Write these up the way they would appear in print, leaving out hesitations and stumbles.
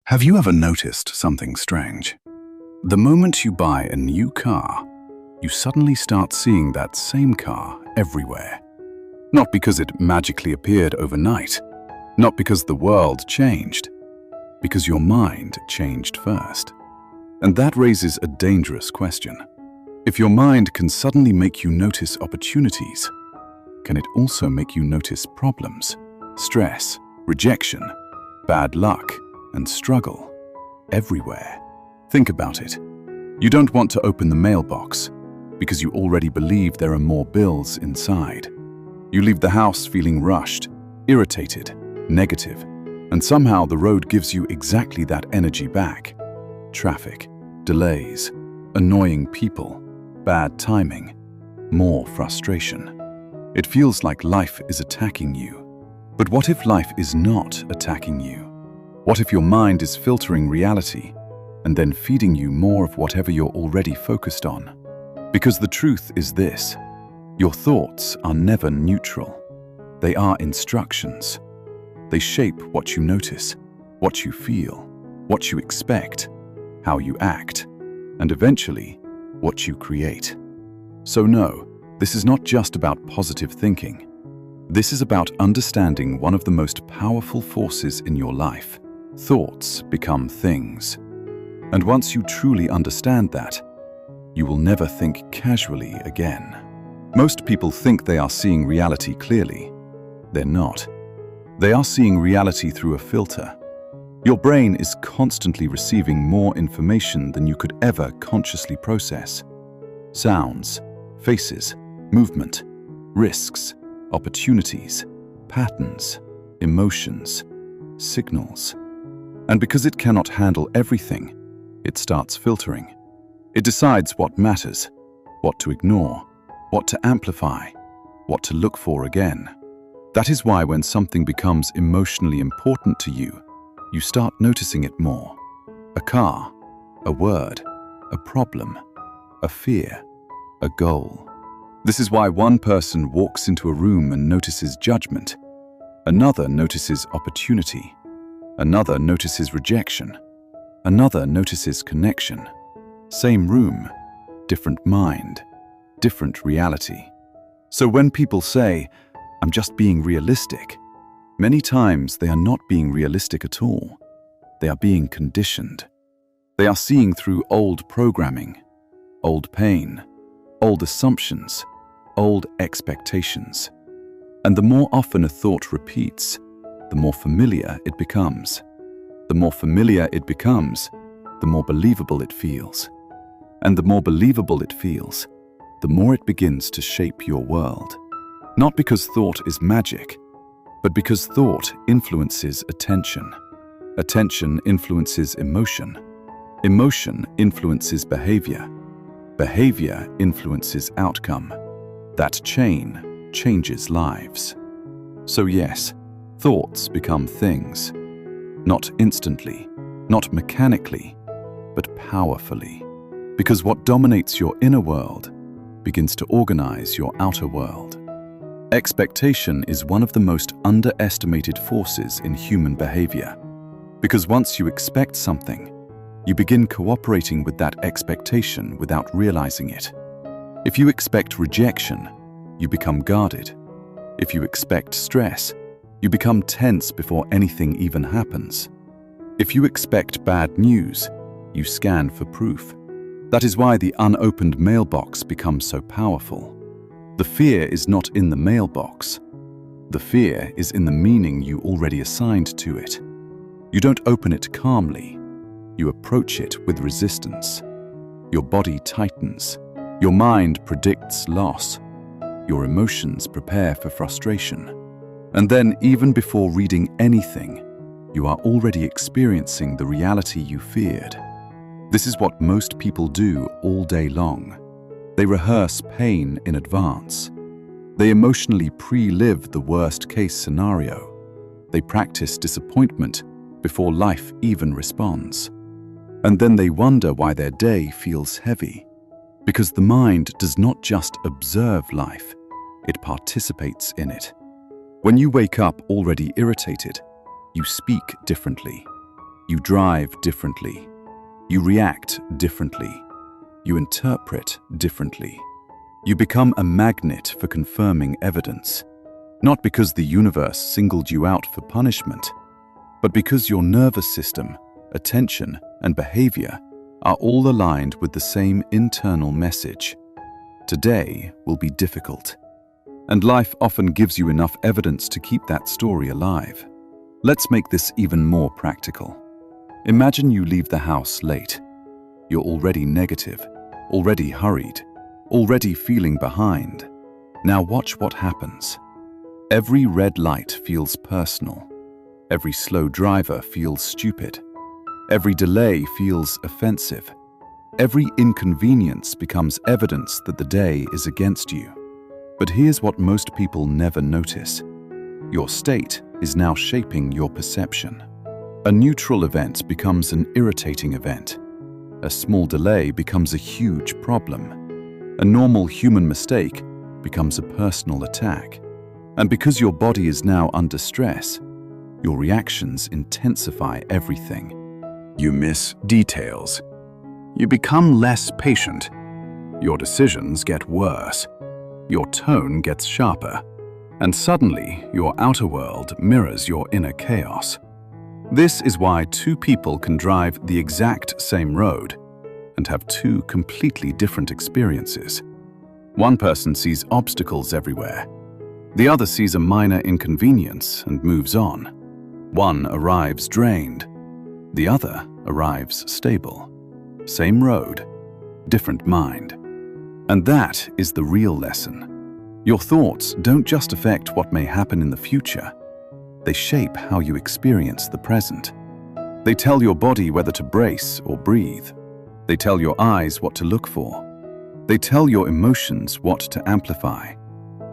Have you ever noticed something strange? The moment you buy a new car, you suddenly start seeing that same car everywhere. Not because it magically appeared overnight, not because the world changed, because your mind changed first. And that raises a dangerous question. If your mind can suddenly make you notice opportunities, can it also make you notice problems, stress, rejection, bad luck, and struggle everywhere? Think about it. You don't want to open the mailbox because you already believe there are more bills inside. You leave the house feeling rushed, irritated, negative, and somehow the road gives you exactly that energy back. Traffic, delays, annoying people, bad timing, more frustration. It feels like life is attacking you. But what if life is not attacking you? What if your mind is filtering reality and then feeding you more of whatever you're already focused on? Because the truth is this: your thoughts are never neutral. They are instructions. They shape what you notice, what you feel, what you expect, how you act, and eventually, what you create. So no, this is not just about positive thinking. This is about understanding one of the most powerful forces in your life. Thoughts become things. And once you truly understand that, you will never think casually again. Most people think they are seeing reality clearly. They're not. They are seeing reality through a filter. Your brain is constantly receiving more information than you could ever consciously process. Sounds, faces, movement, risks, opportunities, patterns, emotions, signals. And because it cannot handle everything, it starts filtering. It decides what matters, what to ignore, what to amplify, what to look for again. That is why when something becomes emotionally important to you, you start noticing it more. A car, a word, a problem, a fear, a goal. This is why one person walks into a room and notices judgment. Another notices opportunity. Another notices rejection. Another notices connection. Same room, different mind, different reality. So when people say, "I'm just being realistic," many times they are not being realistic at all. They are being conditioned. They are seeing through old programming, old pain, old assumptions, old expectations. And the more often a thought repeats, the more familiar it becomes. The more familiar it becomes, the more believable it feels. And the more believable it feels, the more it begins to shape your world. Not because thought is magic, but because thought influences attention. Attention influences emotion. Emotion influences behavior. Behavior influences outcome. That chain changes lives. So yes, thoughts become things. Not instantly, not mechanically, but powerfully. Because what dominates your inner world begins to organize your outer world. Expectation is one of the most underestimated forces in human behavior. Because once you expect something, you begin cooperating with that expectation without realizing it. If you expect rejection, you become guarded. If you expect stress, you become tense before anything even happens. If you expect bad news, you scan for proof. That is why the unopened mailbox becomes so powerful. The fear is not in the mailbox. The fear is in the meaning you already assigned to it. You don't open it calmly. You approach it with resistance. Your body tightens. Your mind predicts loss. Your emotions prepare for frustration. And then, even before reading anything, you are already experiencing the reality you feared. This is what most people do all day long. They rehearse pain in advance. They emotionally pre-live the worst-case scenario. They practice disappointment before life even responds. And then they wonder why their day feels heavy. Because the mind does not just observe life, it participates in it. When you wake up already irritated, you speak differently. You drive differently. You react differently. You interpret differently. You become a magnet for confirming evidence, not because the universe singled you out for punishment, but because your nervous system, attention, and behavior are all aligned with the same internal message. Today will be difficult, and life often gives you enough evidence to keep that story alive. Let's make this even more practical. Imagine you leave the house late. You're already negative, already hurried, already feeling behind. Now watch what happens. Every red light feels personal. Every slow driver feels stupid. Every delay feels offensive. Every inconvenience becomes evidence that the day is against you. But here's what most people never notice. Your state is now shaping your perception. A neutral event becomes an irritating event. A small delay becomes a huge problem. A normal human mistake becomes a personal attack. And because your body is now under stress, your reactions intensify everything. You miss details. You become less patient. Your decisions get worse. Your tone gets sharper. And suddenly, your outer world mirrors your inner chaos. This is why two people can drive the exact same road and have two completely different experiences. One person sees obstacles everywhere. The other sees a minor inconvenience and moves on. One arrives drained. The other arrives stable. Same road, different mind. And that is the real lesson. Your thoughts don't just affect what may happen in the future. They shape how you experience the present. They tell your body whether to brace or breathe. They tell your eyes what to look for. They tell your emotions what to amplify.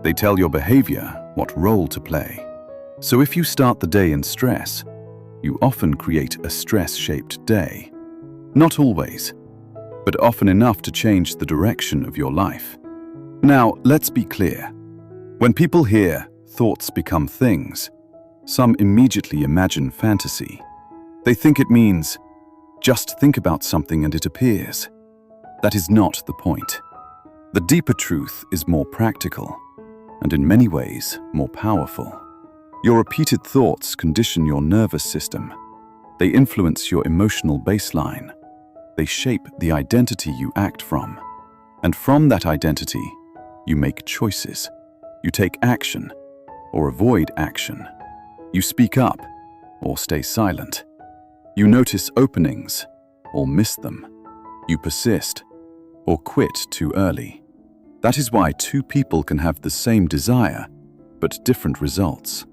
They tell your behavior what role to play. So if you start the day in stress, you often create a stress-shaped day. Not always, but often enough to change the direction of your life. Now, let's be clear. When people hear thoughts become things, some immediately imagine fantasy. They think it means, just think about something and it appears. That is not the point. The deeper truth is more practical, and in many ways, more powerful. Your repeated thoughts condition your nervous system. They influence your emotional baseline. They shape the identity you act from. And from that identity, you make choices. You take action or avoid action. You speak up or stay silent. You notice openings or miss them. You persist or quit too early. That is why two people can have the same desire, but different results.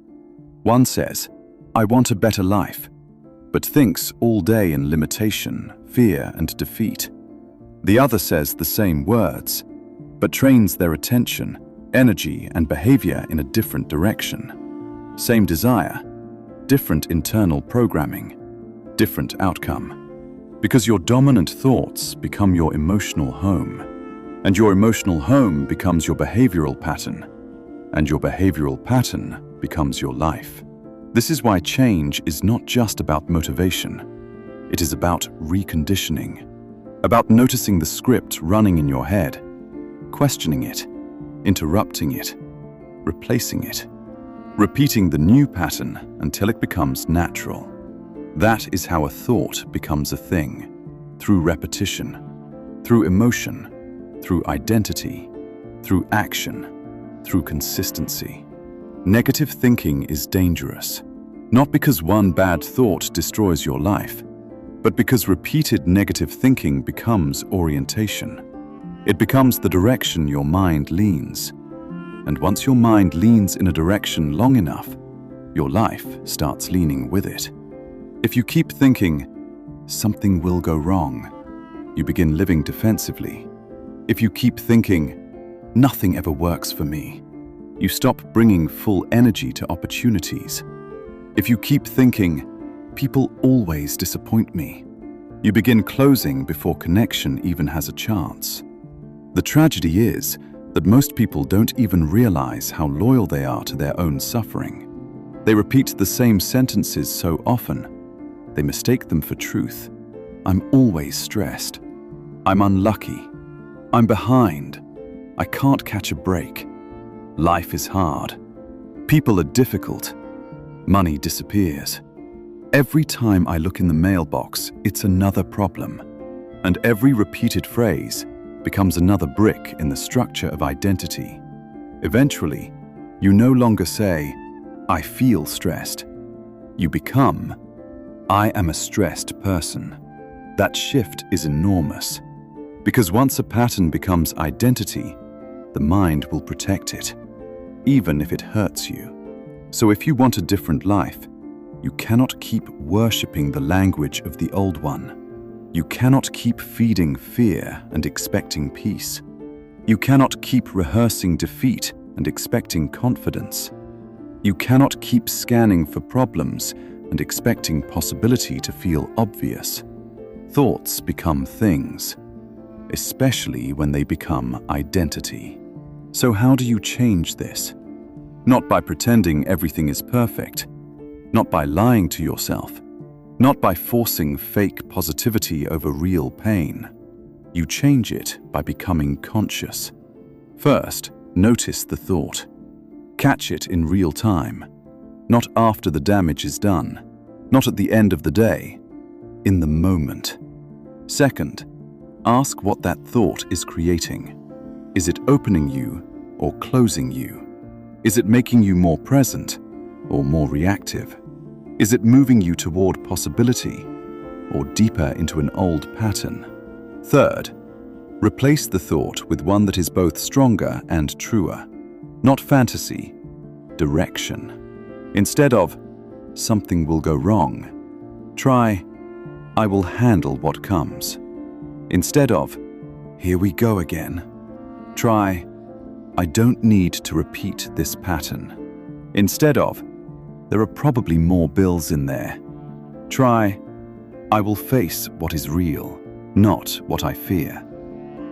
One says, I want a better life, but thinks all day in limitation, fear, and defeat. The other says the same words, but trains their attention, energy, and behavior in a different direction. Same desire, different internal programming, different outcome. Because your dominant thoughts become your emotional home, and your emotional home becomes your behavioral pattern, and your behavioral pattern becomes your life. This is why change is not just about motivation. It is about reconditioning, about noticing the script running in your head, questioning it, interrupting it, replacing it, repeating the new pattern until it becomes natural. That is how a thought becomes a thing, through repetition, through emotion, through identity, through action, through consistency. Negative thinking is dangerous, not because one bad thought destroys your life, but because repeated negative thinking becomes orientation. It becomes the direction your mind leans. And once your mind leans in a direction long enough, your life starts leaning with it. If you keep thinking, something will go wrong, you begin living defensively. If you keep thinking, nothing ever works for me, you stop bringing full energy to opportunities. If you keep thinking, people always disappoint me, you begin closing before connection even has a chance. The tragedy is that most people don't even realize how loyal they are to their own suffering. They repeat the same sentences so often, They mistake them for truth. I'm always stressed. I'm unlucky. I'm behind. I can't catch a break. Life is hard. People are difficult. Money disappears. Every time I look in the mailbox, it's another problem. And every repeated phrase becomes another brick in the structure of identity. Eventually, you no longer say, I feel stressed. You become, I am a stressed person. That shift is enormous. Because once a pattern becomes identity, the mind will protect it, even if it hurts you. So if you want a different life, you cannot keep worshipping the language of the old one. You cannot keep feeding fear and expecting peace. You cannot keep rehearsing defeat and expecting confidence. You cannot keep scanning for problems and expecting possibility to feel obvious. Thoughts become things, especially when they become identity. So how do you change this? Not by pretending everything is perfect, not by lying to yourself, not by forcing fake positivity over real pain. You change it by becoming conscious. First, notice the thought. Catch it in real time, not after the damage is done, not at the end of the day, in the moment. Second, ask what that thought is creating. Is it opening you or closing you? Is it making you more present or more reactive? Is it moving you toward possibility or deeper into an old pattern? Third, replace the thought with one that is both stronger and truer. Not fantasy, direction. Instead of, something will go wrong, try, I will handle what comes. Instead of, here we go again, try, I don't need to repeat this pattern. Instead of, there are probably more bills in there. Try, I will face what is real, not what I fear.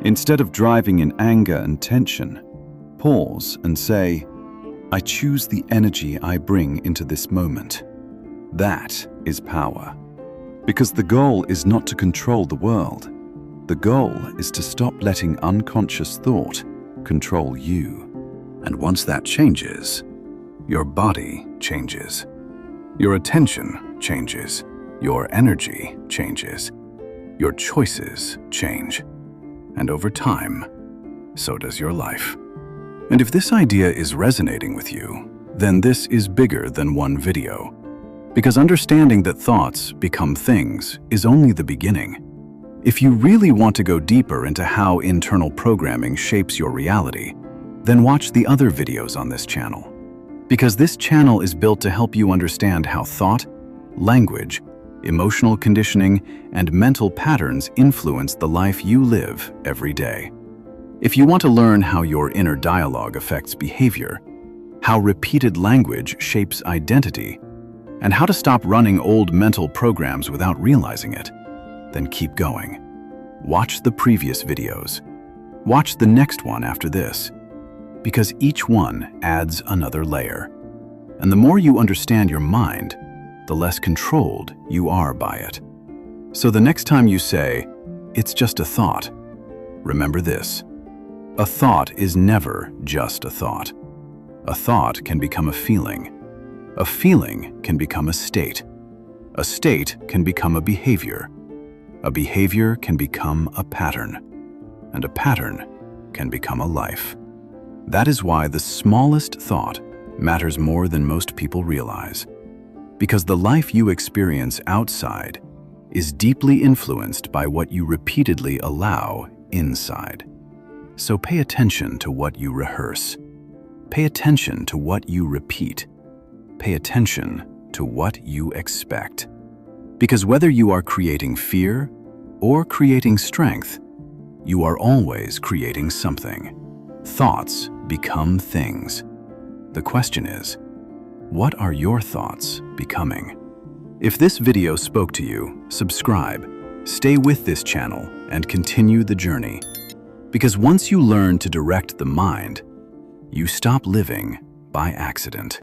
Instead of driving in anger and tension, pause and say, I choose the energy I bring into this moment. That is power. Because the goal is not to control the world. The goal is to stop letting unconscious thought control you. And once that changes, your body changes. Your attention changes. Your energy changes. Your choices change. And over time, so does your life. And if this idea is resonating with you, then this is bigger than one video. Because understanding that thoughts become things is only the beginning. If you really want to go deeper into how internal programming shapes your reality, then watch the other videos on this channel. Because this channel is built to help you understand how thought, language, emotional conditioning, and mental patterns influence the life you live every day. If you want to learn how your inner dialogue affects behavior, how repeated language shapes identity, and how to stop running old mental programs without realizing it, then keep going. Watch the previous videos. Watch the next one after this, because each one adds another layer. And the more you understand your mind, the less controlled you are by it. So the next time you say, it's just a thought, remember this. A thought is never just a thought. A thought can become a feeling. A feeling can become a state. A state can become a behavior. A behavior can become a pattern. And a pattern can become a life. That is why the smallest thought matters more than most people realize. Because the life you experience outside is deeply influenced by what you repeatedly allow inside. So pay attention to what you rehearse. Pay attention to what you repeat. Pay attention to what you expect. Because whether you are creating fear or creating strength, you are always creating something. Thoughts become things. The question is, what are your thoughts becoming? If this video spoke to you, subscribe, stay with this channel, and continue the journey. Because once you learn to direct the mind, you stop living by accident.